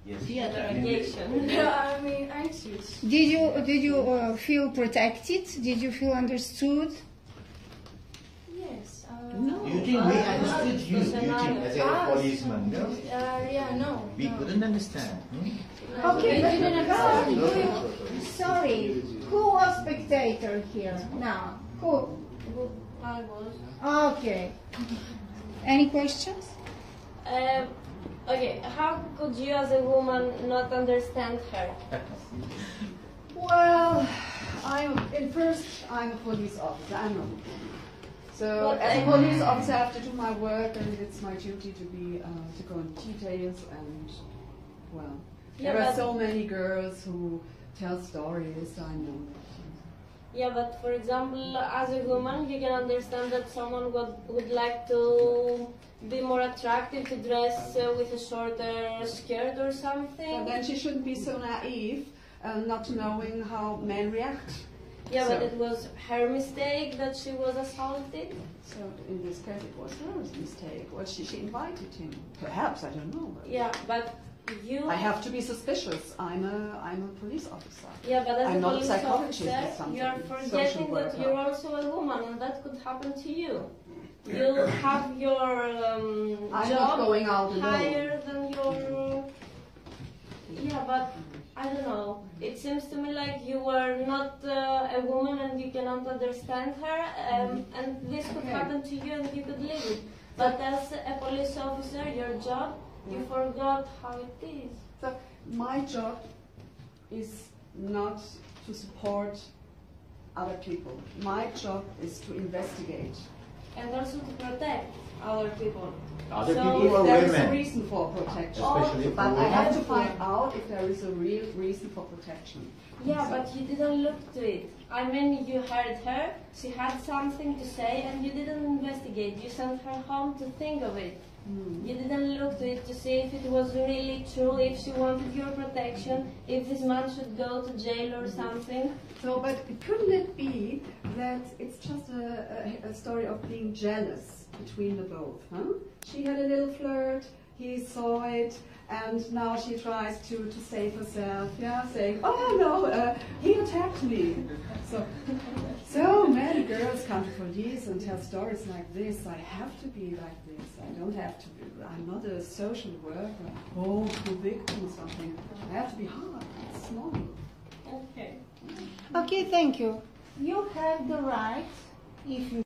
Yes. Interrogation. Yeah, I mean, anxious. Did you feel protected? Did you feel understood? Yes. Do you think we understood you? Do you think as a policeman? No. Yeah, no. We couldn't understand. Okay, but sorry, who was spectator here now? Who? I was. Okay. Any questions? Okay, how could you as a woman not understand her? Well, I'm a police officer. I'm not. So as a police officer, I have to do my work, and it's my duty to go into details. And well, there are so many girls who tell stories. I know. Yeah, but for example, as a woman, you can understand that someone would like to be more attractive, to dress with a shorter skirt or something. So then she shouldn't be so naive, not knowing how men react. Yeah, but it was her mistake that she was assaulted. So in this case, it was her mistake. Well, she invited him. Perhaps, I don't know. But yeah, but you. I have to be suspicious. I'm a police officer. Yeah, but as I'm a not police a psychologist officer, or something. you are forgetting that you're also a woman, and that could happen to you. You have your I'm job not going out higher than your. Yeah, but I don't know. It seems to me like you were not a woman and you cannot understand her, and this could happen to you and you could leave it. But as a police officer, your job, you forgot how it is. So my job is not to support other people. My job is to investigate. And also to protect other people. Other So people or There is women? a reason for protection. Especially for But I women? have to find out if there is a real reason for protection. Yeah, but you didn't look to it. I mean, you heard her, she had something to say, and you didn't investigate. You sent her home to think of it. You didn't look to it to see if it was really true, if she wanted your protection, if this man should go to jail or something. So, but couldn't it be that it's just a story of being jealous between the both? Huh? She had a little flirt, he saw it, and now she tries to save herself, yeah, saying, oh no, he attacked me. So many girls come to police and tell stories like this. I have to be like this. I don't have to be. I'm not a social worker. Oh, to victim or something. I have to be hard. It's normal. Okay. Okay, thank you. You have the right, if you